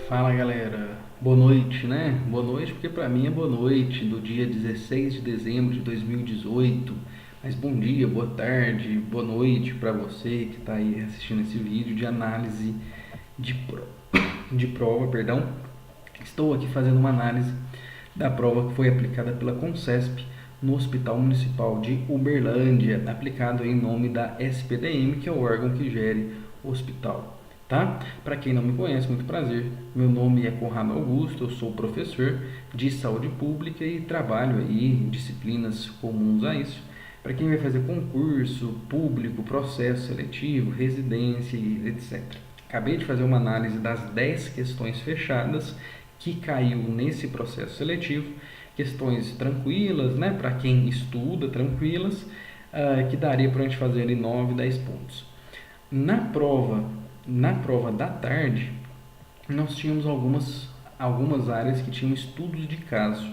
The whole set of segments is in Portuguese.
Fala galera, boa noite, né? Boa noite porque pra mim é boa noite do dia 16 de dezembro de 2018. Mas bom dia, boa tarde, boa noite pra você que tá aí assistindo esse vídeo de análise de, de prova, perdão. Estou aqui fazendo uma análise da prova que foi aplicada pela Concesp no Hospital Municipal de Uberlândia, aplicado em nome da SPDM, que é o órgão que gere o hospital. Tá? Para quem não me conhece, muito prazer. Meu nome é Conrado Augusto, eu sou professor de saúde pública e trabalho aí em disciplinas comuns a isso. Para quem vai fazer concurso público, processo seletivo, residência e etc. Acabei de fazer uma análise das 10 questões fechadas que caiu nesse processo seletivo, questões tranquilas, né, para quem estuda, tranquilas, que daria para a gente fazer ali 9, 10 pontos. Na prova, na prova da tarde, nós tínhamos algumas áreas que tinham estudos de caso.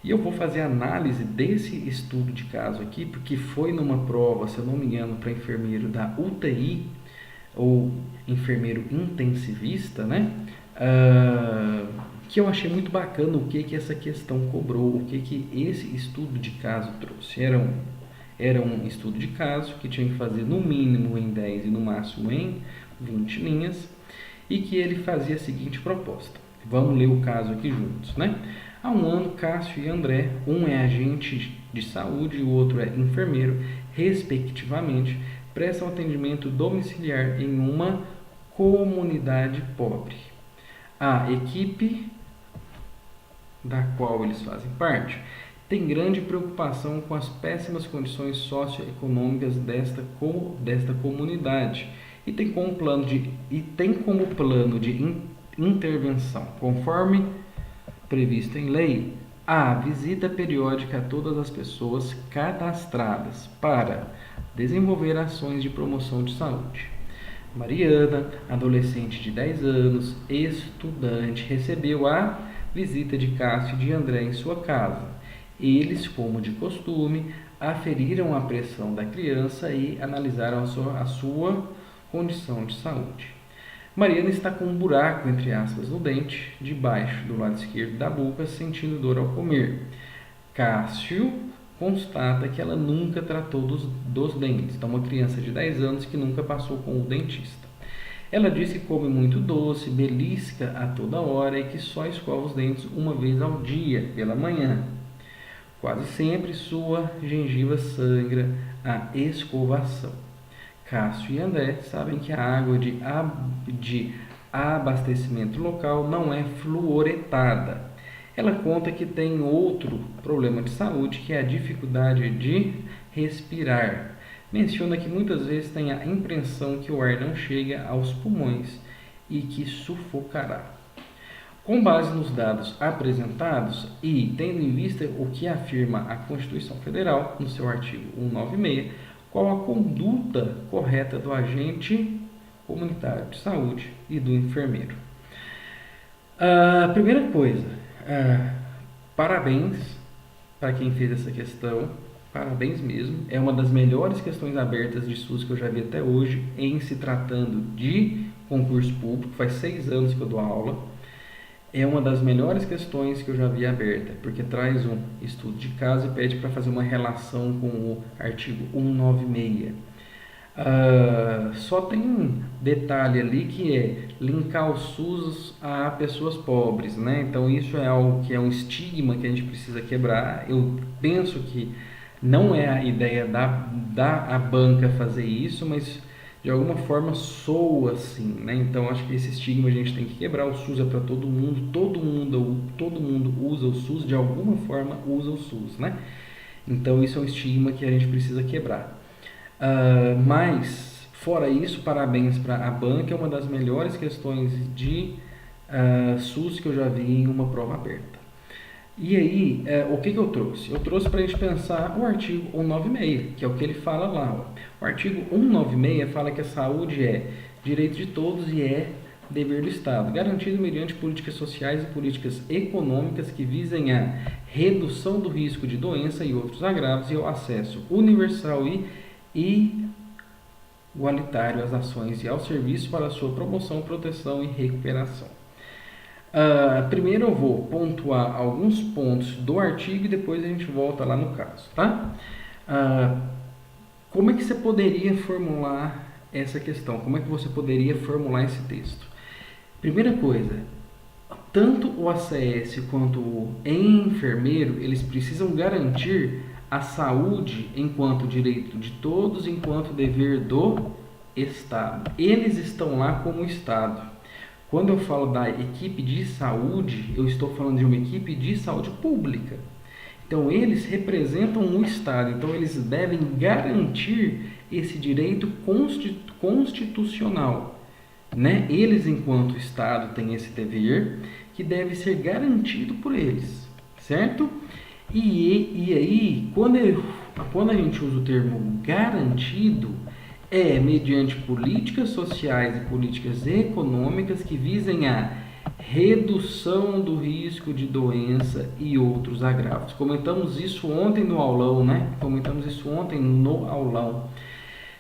E eu vou fazer análise desse estudo de caso aqui, porque foi numa prova, se eu não me engano, para enfermeiro da UTI, ou enfermeiro intensivista, né? Que eu achei muito bacana o que essa questão cobrou, o que esse estudo de caso trouxe. Era um estudo de caso que tinha que fazer no mínimo em 10 e no máximo em 20 linhas, e que ele fazia a seguinte proposta. Vamos ler o caso aqui juntos, né? Há um ano, Cássio e André, um é agente de saúde e o outro é enfermeiro, respectivamente, prestam atendimento domiciliar em uma comunidade pobre. A equipe da qual eles fazem parte tem grande preocupação com as péssimas condições socioeconômicas desta comunidade e tem como plano de intervenção, conforme previsto em lei, a visita periódica a todas as pessoas cadastradas para desenvolver ações de promoção de saúde. Mariana, adolescente de 10 anos, estudante, recebeu a visita de Cássio e de André em sua casa. Eles, como de costume, aferiram a pressão da criança e analisaram a sua condição de saúde. Mariana está com um buraco, entre aspas, no dente, debaixo do lado esquerdo da boca, sentindo dor ao comer. Cássio constata que ela nunca tratou dos dentes. Então, uma criança de 10 anos que nunca passou com o dentista. Ela diz que come muito doce, belisca a toda hora e que só escova os dentes uma vez ao dia, pela manhã. Quase sempre sua gengiva sangra a escovação. Cássio e André sabem que a água de abastecimento local não é fluoretada. Ela conta que tem outro problema de saúde, que é a dificuldade de respirar. Menciona que muitas vezes tem a impressão que o ar não chega aos pulmões e que sufocará. Com base nos dados apresentados e tendo em vista o que afirma a Constituição Federal, no seu artigo 196, qual a conduta correta do agente comunitário de saúde e do enfermeiro? Primeira coisa, parabéns para quem fez essa questão, parabéns mesmo. É uma das melhores questões abertas de SUS que eu já vi até hoje, em se tratando de concurso público. Faz 6 anos que eu dou aula. É uma das melhores questões que eu já vi aberta, porque traz um estudo de caso e pede para fazer uma relação com o artigo 196. Só tem um detalhe ali que é linkar o SUS a pessoas pobres, né? Então isso é algo que é um estigma que a gente precisa quebrar. Eu penso que não é a ideia da banca fazer isso, mas de alguma forma soa assim, né? Então acho que esse estigma a gente tem que quebrar. O SUS é para todo mundo usa o SUS, de alguma forma usa o SUS, né? Então isso é um estigma que a gente precisa quebrar. Mas fora isso, parabéns para a banca, é uma das melhores questões de SUS que eu já vi em uma prova aberta. E aí, o que eu trouxe? Eu trouxe para a gente pensar o artigo 196, que é o que ele fala lá. Ó. O artigo 196 fala que a saúde é direito de todos e é dever do Estado, garantido mediante políticas sociais e políticas econômicas que visem a redução do risco de doença e outros agravos e ao acesso universal e igualitário às ações e aos serviços para sua promoção, proteção e recuperação. Primeiro eu vou pontuar alguns pontos do artigo e depois a gente volta lá no caso, tá? Como é que você poderia formular essa questão? Como é que você poderia formular esse texto? Primeira coisa, tanto o ACS quanto o enfermeiro, eles precisam garantir a saúde enquanto direito de todos, enquanto dever do Estado. Eles estão lá como Estado. Quando eu falo da equipe de saúde, eu estou falando de uma equipe de saúde pública. Então, eles representam o Estado. Então, eles devem garantir esse direito constitucional, né? Eles, enquanto Estado, têm esse dever que deve ser garantido por eles, certo? E aí, quando a gente usa o termo garantido, é mediante políticas sociais e políticas econômicas que visem a redução do risco de doença e outros agravos. Comentamos isso ontem no aulão, né?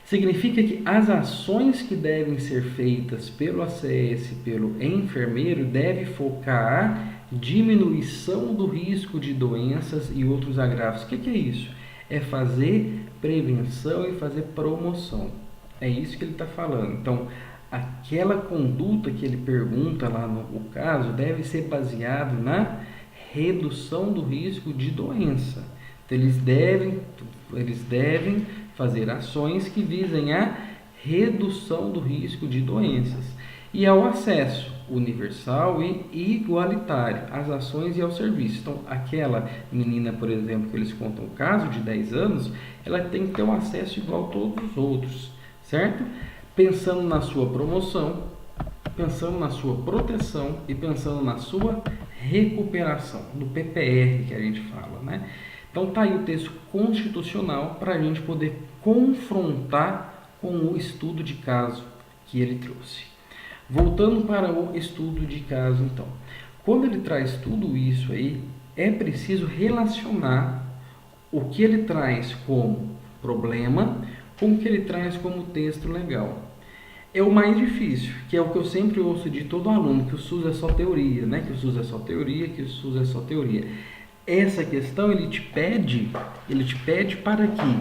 Significa que as ações que devem ser feitas pelo ACS, pelo enfermeiro, devem focar a diminuição do risco de doenças e outros agravos. O que é isso? É fazer prevenção e fazer promoção. É isso que ele está falando. Então, aquela conduta que ele pergunta lá no caso deve ser baseado na redução do risco de doença. Então, eles devem fazer ações que visem a redução do risco de doenças e ao acesso universal e igualitário às ações e ao serviço. Então, aquela menina, por exemplo, que eles contam o caso de 10 anos, ela tem que ter um acesso igual a todos os outros, certo? Pensando na sua promoção, pensando na sua proteção e pensando na sua recuperação, do PPR que a gente fala, né? Então tá aí o texto constitucional para a gente poder confrontar com o estudo de caso que ele trouxe. Voltando para o estudo de caso, então. Quando ele traz tudo isso aí, é preciso relacionar o que ele traz como problema com o que ele traz como texto legal. É o mais difícil, que é o que eu sempre ouço de todo aluno, que o SUS é só teoria, né? Que o SUS é só teoria, que o SUS é só teoria. Essa questão ele te pede para que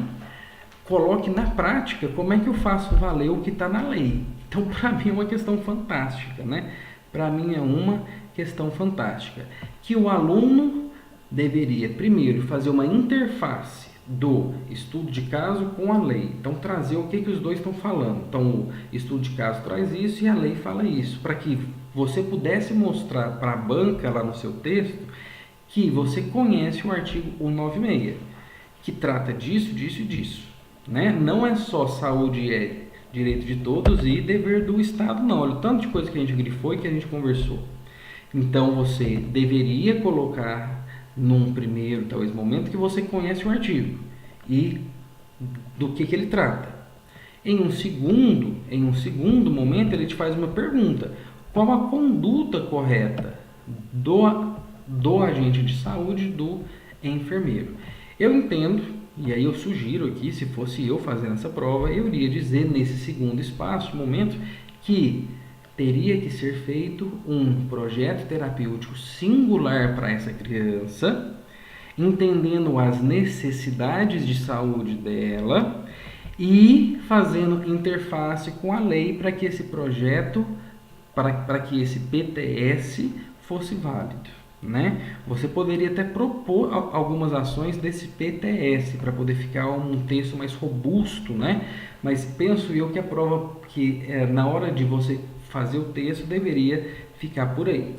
coloque na prática como é que eu faço valer o que está na lei. Então, para mim é uma questão fantástica, né? Para mim é uma questão fantástica. Que o aluno deveria, primeiro, fazer uma interface do estudo de caso com a lei. Então, trazer o que os dois estão falando. Então, o estudo de caso traz isso e a lei fala isso. Para que você pudesse mostrar para a banca lá no seu texto que você conhece o artigo 196, que trata disso, disso e disso. Né? Não é só saúde é direito de todos e dever do Estado, não. Olha o tanto de coisa que a gente grifou e que a gente conversou. Então, você deveria colocar num primeiro, talvez, momento que você conhece o artigo e do que ele trata. Em um segundo momento, ele te faz uma pergunta. Qual a conduta correta do agente de saúde, do enfermeiro? Eu entendo, e aí eu sugiro aqui, se fosse eu fazendo essa prova, eu iria dizer nesse segundo espaço, momento, que teria que ser feito um projeto terapêutico singular para essa criança, entendendo as necessidades de saúde dela e fazendo interface com a lei para que esse projeto, para que esse PTS fosse válido. Né? Você poderia até propor algumas ações desse PTS para poder ficar um texto mais robusto, né? Mas penso eu que a prova, que na hora de você fazer o texto, deveria ficar por aí.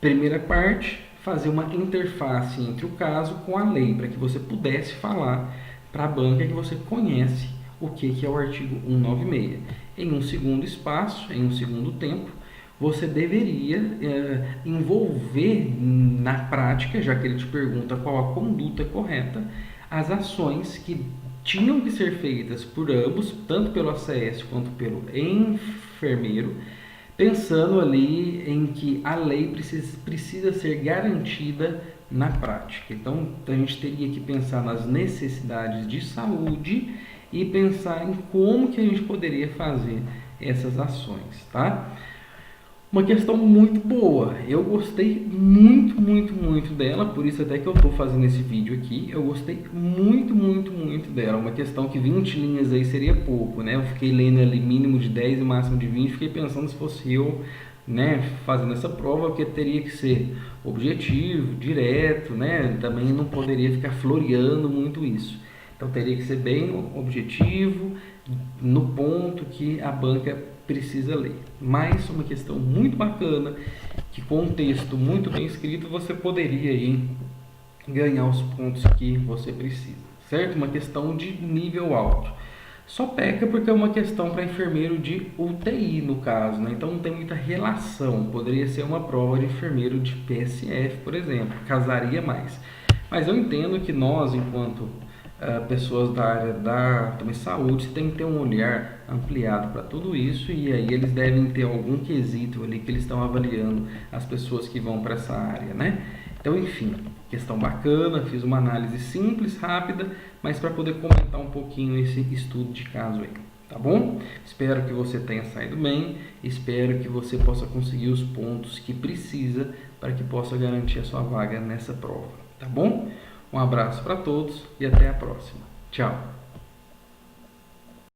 Primeira parte, fazer uma interface entre o caso com a lei, para que você pudesse falar para a banca que você conhece o que é o artigo 196. Em um segundo espaço, em um segundo tempo, você deveria envolver na prática, já que ele te pergunta qual a conduta correta, as ações que tinham que ser feitas por ambos, tanto pelo ACS quanto pelo enfermeiro, pensando ali em que a lei precisa ser garantida na prática. Então, a gente teria que pensar nas necessidades de saúde e pensar em como que a gente poderia fazer essas ações, tá? Uma questão muito boa, eu gostei muito dela, por isso até que eu estou fazendo esse vídeo aqui. Eu gostei muito dela. Uma questão que 20 linhas aí seria pouco, né? Eu fiquei lendo ali mínimo de 10 e máximo de 20, fiquei pensando se fosse eu, né, fazendo essa prova, porque teria que ser objetivo, direto, né? Também não poderia ficar floreando muito isso. Então teria que ser bem objetivo, no ponto que a banca precisa ler. Mas uma questão muito bacana, que com um texto muito bem escrito você poderia aí ganhar os pontos que você precisa, certo? Uma questão de nível alto. Só peca porque é uma questão para enfermeiro de UTI, no caso, né? Então não tem muita relação. Poderia ser uma prova de enfermeiro de PSF, por exemplo, casaria mais. Mas eu entendo que nós, enquanto pessoas da área da também saúde, tem que ter um olhar ampliado para tudo isso, e aí eles devem ter algum quesito ali que eles estão avaliando as pessoas que vão para essa área, né? Então, enfim, questão bacana, fiz uma análise simples, rápida, mas para poder comentar um pouquinho esse estudo de caso aí, tá bom? Espero que você tenha saído bem, espero que você possa conseguir os pontos que precisa para que possa garantir a sua vaga nessa prova, tá bom? Um abraço para todos e até a próxima. Tchau!